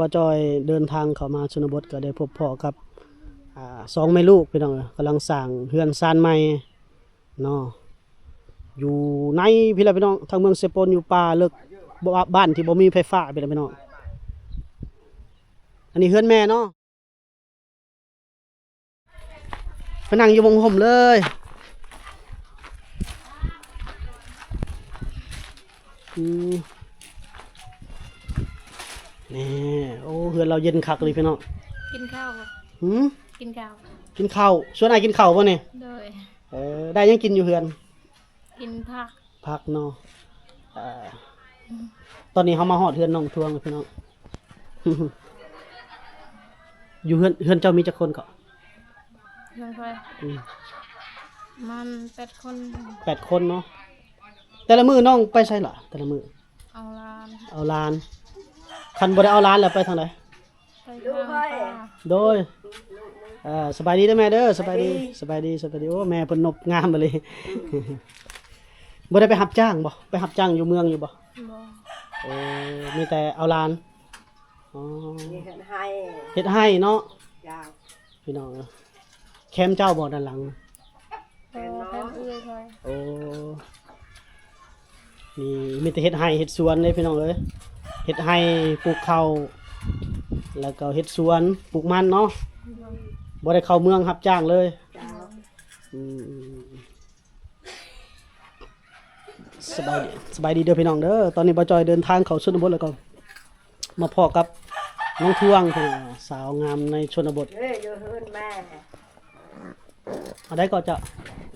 บ่จอยเดินทางเข้ามาชนบทก็ได้พบพ่อกับสองแม่ลูกพี่น้องกำลังสร้างเฮือนซานใหม่เนาะอยู่ในพี่น้องทางเมืองเซโปนอยู่ป่าเลิกบ้านที่บ่มีไฟฟ้าพี่น้องอันนี้เฮือนแม่เนาะไปนั่งอยู่วงห่มเลยนี่โอ้เฮือนเราเย็นคักเลยพี่น้องกินข้าวกินข้าวกินข้าวชวนไอ้กินข้าวป่ะเนี่ยเลยได้ยังกินอยู่เฮือนกินผักเนาะตอนนี้เขามาหอดเฮือนน้องทวงพี่น้อง อยู่เฮือนเจ้ามีจักคนก็เพื่อนมัน8 คนเนาะแต่ละมือน้องไปใช่หรอแต่ละมือเอาลานคันบ่ได้เอาลานแล้วไปทางไหนไปทางป่าโดยสบายดีเด้อแม่เด้อสบายดีโอ้แม่เพิ่นนบงามมาเลย บ่ได้ไปรับจ้างบ่ไปรับจ้างอยู่เมืองอยู่บ่มีแต่เอาลานอ๋อเฮ็ดให้เนาะพี่น้องแคมป์เจ้าบ่ด้านหลังแคมป์เอื้อยเลยโอ้นี่มีแต่เฮ็ดให้เฮ็ดสวนเลยพี่น้องเอ้ยเฮ็ดให้ปลูกข้าวแล้วก็เฮ็ดสวนปลูกมันเนาะบ่ได้เข้าเมืองรับจ้างเลยสบายดีเด้อพี่น้องเด้อตอนนี้บ่จอยเดินทางเข้าชนบทแล้วก็มาพอกับน้องทวงสาวงามในชนบทอยู่เฮือนแม่ได้ก็จะ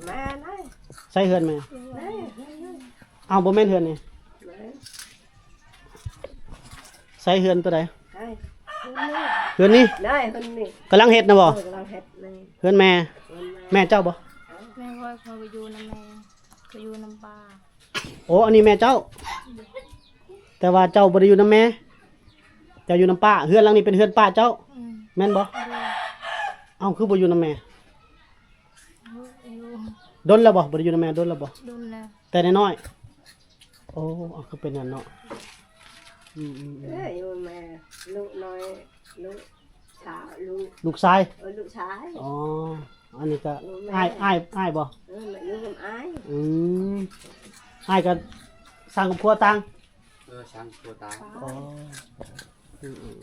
แม่ได้ใส่เฮือนแม่เอาบ่แม่นเฮือนนี่ใส่เฮือนตัวใดเฮือนนี้ได้เฮือนนี้กำลังเฮ็ดนะบ่กำลังเฮ็ดนี่เฮือนแม่เจ้าบ่แม่ว่าเขาไปอยู่น้ำแม่ไปอยู่น้ำปลาโอ้อันนี้แม่เจ้าแต่ว่าเจ้าบ่ได้อยู่น้ำแม่เจ้าอยู่น้ำป้าเฮือนหลังนี้เป็นเฮือนป้าเจ้าแม่นบ่เอ้าคือบ่อยู่น้ำแม่ดนแล้วบ่ได้อยู่น้ำแม่ดนแล้วบ่ดนแล้วแต่น้อยโอ้คือเป็นนั่นเนาะอยู่แม่ลูกน้อยลูกชายลูกชายลูกชายอ๋ออันนี้ก็อ้ายบ่อยู่กับอ้ายอ้ายก็สร้างครัวตังสร้างครัวตังอ๋อ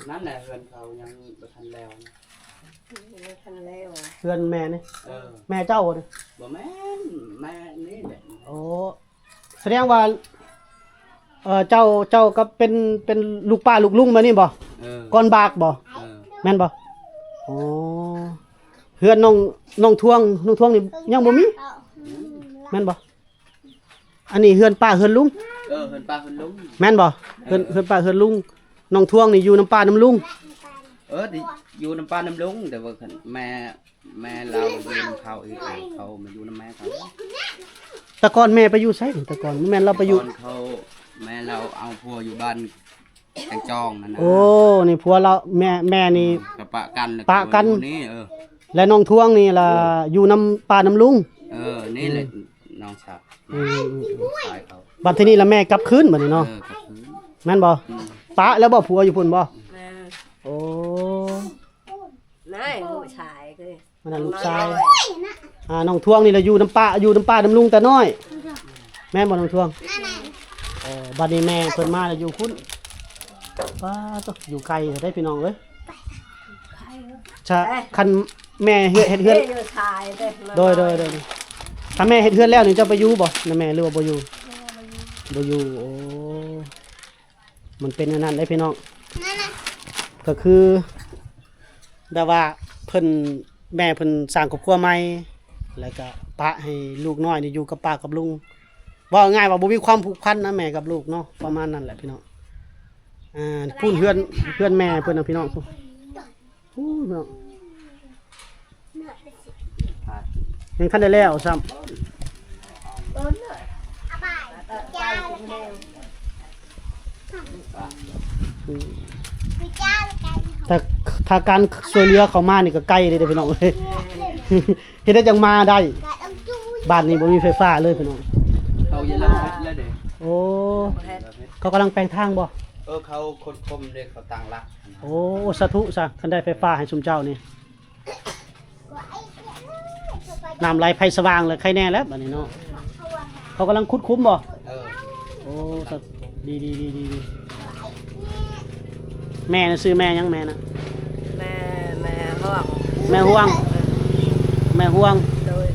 นั่นแหละเฮือนเขายังบ่ทันแล้วเฮือนแม่นี่แม่เจ้าบ่บ่แม่นแม่นี่แหละโอ้แสดงว่าเจ้าก็เป็นลูกป้าลูกลุงมานี่บ่ก่อนบากบ่แม่นบ่อ๋อเฮือนน้องทวงนี่ยังบ่มีแม่นบ่อันนี้เฮือนป้าเฮือนลุงเฮือนป้าเฮือนลุงแม่นบ่เฮือนป้าเฮือนลุงน้องทวงนี่อยู่น้ำป้าน้ำลุงดิอยู่น้ำป้าน้ำลุงแต่ว่าแม่เราอยู่น้ำเขาอีกเขามาอยู่น้ำแม่เขาแต่ก่อนแม่ไปอยู่ไสแต่ก่อนแม่เราไปอยู่เขาแม่เราเอาพัวอยู่บ้านแกงจองนั่นนะโอ้นี่ผัวเราแม่นี่ปะกันนี่และน้องทวงนี่ล่ะอยู่น้ำป้าน้ำลุงนี่แหละน้องชายเขาบัดทีนี้ละแม่กลับคืนบัดนี้เนาะแม่นบ่ปะแล้วบ่ผัวอยู่พุ่นบ่โอ้นายลูกชายคือมันน่ะลูกชายน้องทวงนี่ล่ะอยู่น้ำป้าน้ำลุงแต่น้อยแม่นบ่น้องทวงบัดนี้แม่เพิ่นมาแล้วอยู่คุ้นป้าต้องอยู่ไกลได้พี่น้องเอ้ยคันแม่เฮ็ดเฮือนโดยถ้าแม่เฮ็ดเฮือนแล้วนี่เจ้าไปอยู่บ่นะแม่หรือว่าบ่อยู่โอ้มันเป็นอันนั้นได้พี่น้องก็คือแต่ว่าแม่เพิ่นสร้างครอบครัวใหม่แล้วก็ปะให้ลูกน้อยนี่อยู่กับป้ากับลุงว่าง่ายว่าบ่มีความผูกพันนะแม่กับลูกเนาะประมาณนั้นแหละพี่น้องพูดเพื่อนแม่เพิ่นนะพี่น้องพูดพี่น้องยังทันได้แล้วซ้ำแต่ถ้าการช่วยเหลือเขามานี่ก็ใกล้เลยพี่น้องเลยเฮ็ดได้จังมาได้บ้านนี้บ่มีไฟฟ้าเลยพี่น้องเขาอย่าละแล้วเด้ โอ้เขากำลังแปลงทางบ่เขาคนคมเลยเขาตั้งรัก โอ้สาธุซะคันได้ไฟฟ้าให้ชุมเจ้านี่น้ำไหลไฟสว่างเลยใครแน่แล้วบัดนี้เนาะเขากำลังขุดคุ้มบ่ เออ โอ้ดีแม่น่ะซื้อแม่ยังแม่น่ะ แม่ห้อง แม่ห่วง แม่ห่วง โดย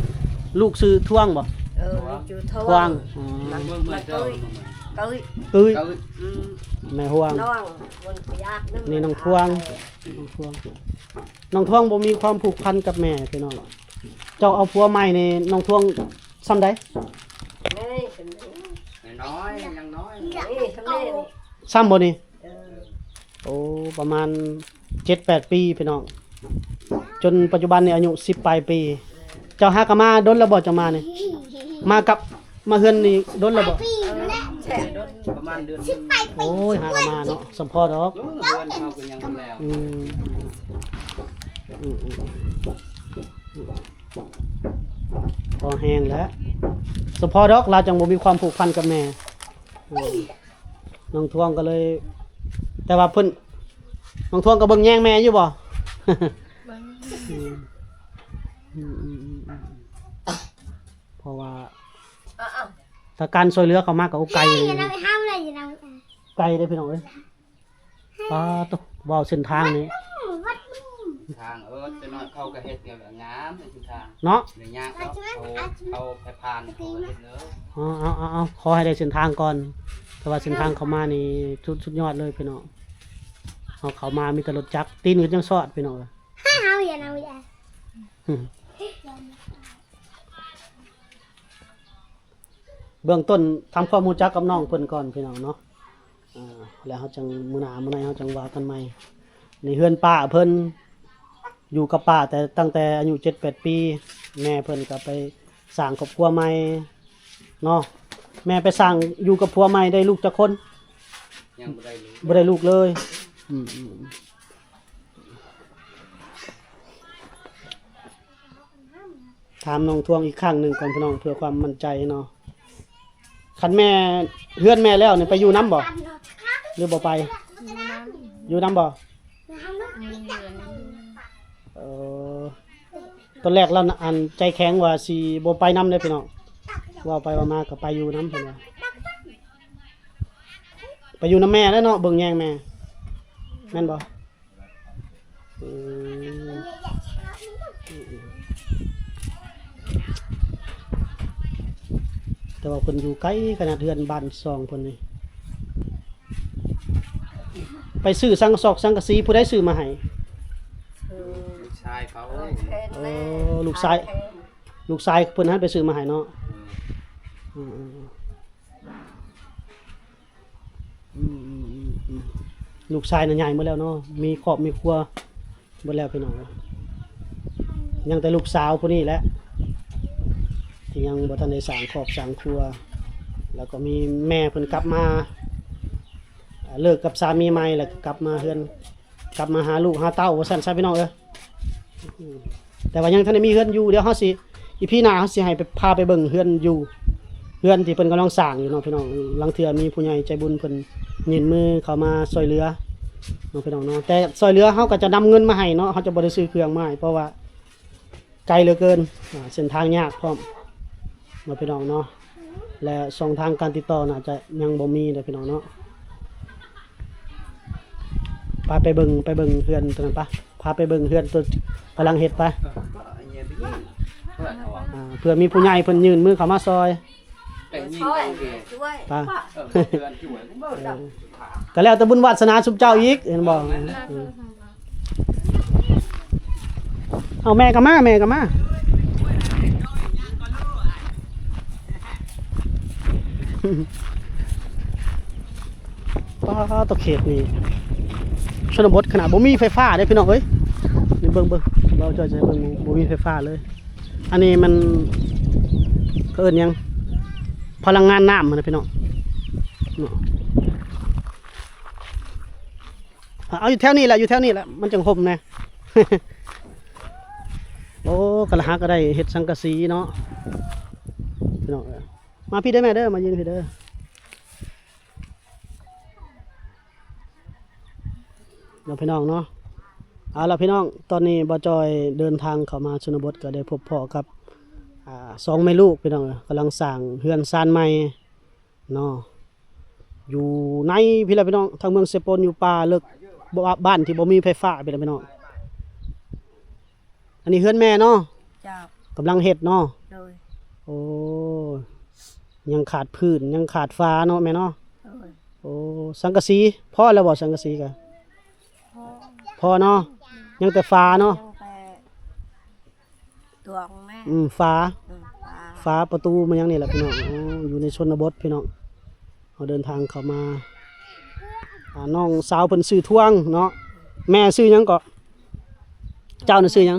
ลูกซื้อท่วงบ่ จู ท่วงอ๋อ เบิ่งมาเจ้า ตุ้ย ตุ้ย เจ้า แม่ห่วง น้องบนพยาก นี่น้องท่วงน้องท่วงบ่มีความผูกพันกับแม่พี่น้องเจ้าเอาผัวใหม่นี่น้องท่วงซ้ำใด นี่เป็น น้อยยังน้อย นี่ทำนี่ ซ้ำบ่นี่โอ้ประมาณ 7-8 ปีพี่น้องจนปัจจุบันนี่อายุ10ปลายปี เจ้าหากนมาดนแล้วบ่เจ้ามานี่มาเฮือนนี่ดนแล้วบ่ แช่ ประมาณเดือน โอ้ยหากนมาเนาะสมพอดอก เดือนเขาก็ยังแล้ว อืมพอแห้งแล้วสมพอดอกเราจังบ่มีความผูกพันกับแม่น้องทวงก็เลย แต่ว่าเพิ่นน้องทวงก็เบิ่งแย่งแม่อยู่บ่ เบิ่ง เพราะว่าถ้าการช่วยเหลือเขามากกับไกลเลยไกลได้พี่น้องเอ้ยป้าตกว่าวเส้นทางนี้ ทางจะน้อยเข้าก็เฮ็ดเกี่ยวกับงามในทาง เนาะ ในยากเอาไปผ่านเขาเฮ็ดเลย เอาขอให้ได้เส้นทางก่อนแต่ว่าเส้นทางเขามานี่สุดยอดเลยพี่น้องเขามามีแต่รถจักรตีนก็ยังซอดพี่น้องเบื้องต้นทำความรู้จักกับน้องเพิ่นก่อนพี่น้องเนาะแล้วเขาจังมื้อหน้าเขาจังว่ากันใหม่ในเฮือนป้าเพิ่นอยู่กับป้าแต่ตั้งแต่อายุ 7-8 ปีแม่เพิ่นก็ไปสร้างครอบครัวใหม่เนาะแม่ไปสร้างอยู่กับผัวใหม่ได้ลูกจักคน ยังบ่ได้รู้ บ่ได้ลูกเลยถามน้องทวงอีกครั้งหนึงก่อนพี่น้องเพื่อความมั่นใจเนาะคันแม่เฮือนแม่แล้วนี่ไปอยู่น้ำบ่หรือบ่ไป อยู่น้ำบ่ มีเดือน ตอนแรกเราอันใจแข็งว่าสิบ่ไปน้ำเด้พี่น้องว่าไปว่ามาก็ไปอยู่น้ำเพิ่นว่าไปอยู่น้ำแม่แล้วเนาะเบิ่งแยงแม่แม่นบ่แต่ว่าเพิ่นอยู่ไกลขนาดเฮือนบ้านซองเพิ่นนี่ไปซื้อสังกะสีผู้ใดซื้อมาให้ ชายเขา ลูกชายเพิ่นหันไปซื้อมาให้เนาะลูกชายน่ะใหญ่หมดแล้วเนาะมีครอบมีครัวหมดแล้วพี่น้องยังแต่ลูกสาวผู้นี้แหละที่ยังบ่ทันได้สร้างครอบสร้างครัวแล้วก็มีแม่เพิ่นกลับมาเลิกกับสามีใหม่แล้วกลับมาเฮือนกลับมาหาลูกหาเต้าว่าซั่นซะพี่น้องแต่ว่ายังทันได้มีเฮือนอยู่เดี๋ยวเฮาสิอีพี่หน้าเฮาสิให้ไปพาไปเบิ่งเฮือนอยู่เฮือนที่เพิ่นกำลังสร้างอยู่เนาะพี่น้องลังเทื่อมีผู้ใหญ่ใจบุญเพิ่นยื่นมือเข้ามาช่วยเหลือเนาะพี่น้องเนาะแต่ช่วยเหลือเฮาก็จะนำเงินมาให้เนาะเฮาจะบ่ได้ซื้อเครื่องมาให้เพราะว่าไกลเหลือเกินเส้นทางยากพร้อมเนาะพี่น้องเนาะและช่องทางการติดต่อน่าจะยังบ่มีเด้อพี่น้องเนาะไปเบิ่งเฮือนตัวนั้นปะพาไปเบิ่งเฮือนตัวกำลังเฮ็ดไปเพื่อมีผู้ใหญ่เพิ่นยื่นมือเข้ามาซอย แต่ยิง ช่วย กันเอง ช่วย ป่ะ เดือนช่วยเบิ่งดับ ก็แล้วแต่บุญวาสนาสุมเจ้าอีกเห็นบ่เอาแม่ก็มาป้าตะเข็บนี่ชนบทขนาดบ่มีไฟฟ้าเด้พี่น้องเอ้ยนี่เบิ่งเราจะเบิ่งบ่มีไฟฟ้าเลยอันนี้มันเอิ้นหยังพลังงานน้ำมันนะพี่น้องเอาอยู่แถวนี้แหละมันจังห่มแน่ โอ้กระหักก็ได้เฮ็ดสังกะสีเนาะพี่น้องมาพี่เด้อแม่เด้อมายืนพี่เด้อ เราพี่น้องเนาะเอาล่ะพี่น้องตอนนี้บ่จอยเดินทางเข้ามาชนบทก็ได้พบพ่อกับสองแม่ลูกพี่น้องกำลังสร้างเฮือนซานใหม่เนาะอยู่ในพี่ละพี่น้องทางเมืองเซโปนอยู่ป่าเลิกบ้านที่บ่มีไฟฟ้าพี่ละพี่น้องอันนี้เฮือนแม่เนาะ เจ้าก ำลังเฮ็ดเนาะ โดย โอ้ยังขาดพื้นยังขาดฟ้าเนาะแม่เนาะ โดย โอ้สังกะสีพอแล้วบ่สังกะสีกะ พ่อ พอเนาะยังแต่ฟ้าเนาะ ยังแต่ตัวของแม่ ฟ้า ปลา ฟ้าประตูมันยังนี่แหละพี่น้องอ๋ออยู่ในชนบทพี่น้องเราเดินทางเข้ามาน้องสาวเพิ่นซื้อท่วงเนาะแม่ซื้อหยังก็เจ้าน่ะซื้อหยัง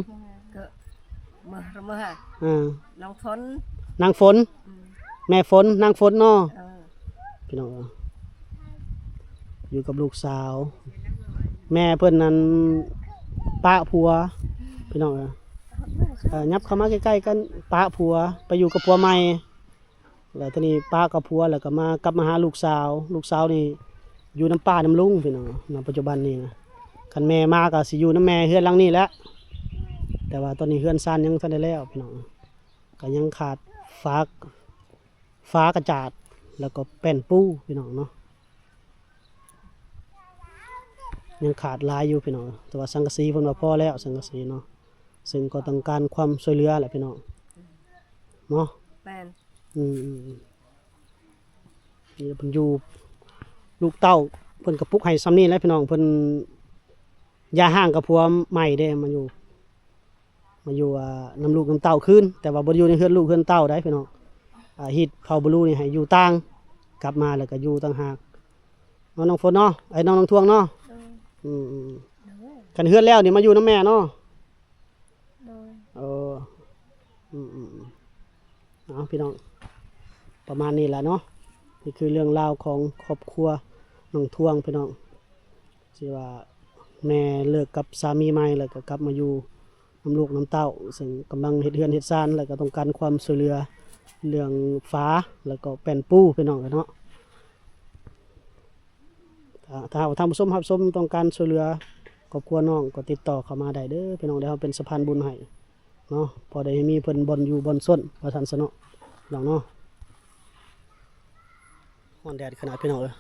ก็เมื่อ อ่า น้องฝน นางฝนแม่ฝนนางฝนเนาะ พี่น้องอยู่กับลูกสาว แม่เพื่อนนั้นป้าผัวพี่น้องยับเข้ามาใกล้ๆกันป้าผัวไปอยู่กับผัวใหม่แล้วทีนี้ป้ากับผัวแล้วก็มากลับมาหาลูกสาว ลูกสาวนี่อยู่น้ำป้าน้ำลุงพี่น้องณปัจจุบันนี้นะคันแม่มาก็สิอยู่น้ำแม่เฮือนหลังนี้แหละแต่ว่าตอนนี้เฮือนซ่านยังทันได้แล้วพี่น้องก็ยังขาดฟ้ากระจาดแล้วก็แป้นปูพี่น้องเนาะยังขาดลายอยู่พี่น้องแต่ว่าสังกะสีเพิ่นว่าพอแล้วสังกะสีเนาะซึ่งก็ต้องการความช่วยเหลือแหละพี่น้องเนาะ แม่น นี่เพิ่นอยู่ลูกเต้าเพิ่นก็ปลุกให้ซ้ำนี้แหล้วพี่น้องเพิ่นอย่าห่างกับผัวใหม่เด้มาอยู่น้ำลูกน้ำเต้าคืนแต่ว่าบ่อยู่ในเฮือนลูกเฮือนเต้าได้พี่น้องฮิตเขาบ่รู้นี่ให้อยู่ต่างกลับมาแล้วก็อยู่ต่างหากน้องฝนเนาะไอ้น้องทวงเนาะกันเฮือนแล้วนี่มาอยู่น้ำแม่เนาะ โดย เอาพี่น้องประมาณนี้แหละเนาะนี่คือเรื่องราวของครอบครัวน้องทวงพี่น้องที่ว่าแม่เลิกกับสามีใหม่แล้วก็กลับมาอยู่น้ำลูกน้ำเต้าซึ่งกำลังเฮ็ดเฮือนเฮ็ดซ่านแล้วก็ต้องการความช่วยเหลือเรื่องฟ้าแล้วก็แป้นปูพี่น้องเนาะถ้าท่านผู้ชมรับชมต้องการช่วยเหลือครอบครัวน้องก็ติดต่อเข้ามาได้เด้อพี่น้องเดี๋ยวเราเป็นสะพานบุญให้เนาะพอได้มีเพิ่นบนอยู่บนส้นว่าซั่นซะเนาะน้องเนาะฮ้อนแดดขนาดพี่น้องเอ้ย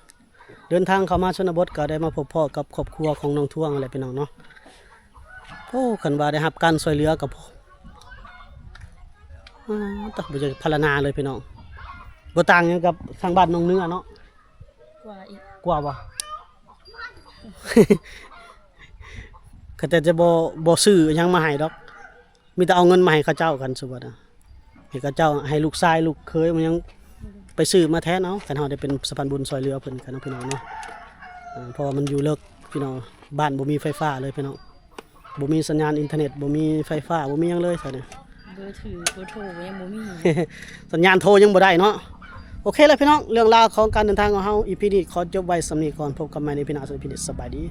เดินทางเข้ามาชนบทก็ได้มาพบพ่อกับครอบครัวของน้องท่วงอะไรพี่น้องเนาะโอ้คันว่าได้รับการช่วยเหลือกับต้องบ่จะพารณาเลยพี่น้องบ่ต่างหยังกับทางบ้านน้องเนื้อเนาะ กว่าอีก กว่าบ่ ก็แต่จะบ่ซื้อหยังมาให้ดอกมีแต่เอาเงินมาให้เขาเจ้ากันสุบัดน่ะให้เขาเจ้าให้ลูกชายลูกเคยมันยังไปซื้อมาแทนเอาคันเฮาได้เป็นสะพานบุญซอยเรือเพิ่นกันเนาะพี่น้องเนาะเพราะว่ามันอยู่เลิกพี่น้องบ้านบ่มีไฟฟ้าเลยพี่น้องบ่มีสัญญาณอินเทอร์เน็ตบ่มีไฟฟ้าบ่มีหยังเลยซะเนี่ย เบอร์ถือเบอร์โทรยังบ่มี สัญญาณโทรยังบ่ได้เนาะโอเคเลยพี่น้องเรื่องราวของการเดินทางของเฮา EP นี้ขอจบไว้สำนี้ก่อนพบกันใหม่ในพี่น้องสวัสดีสบายดี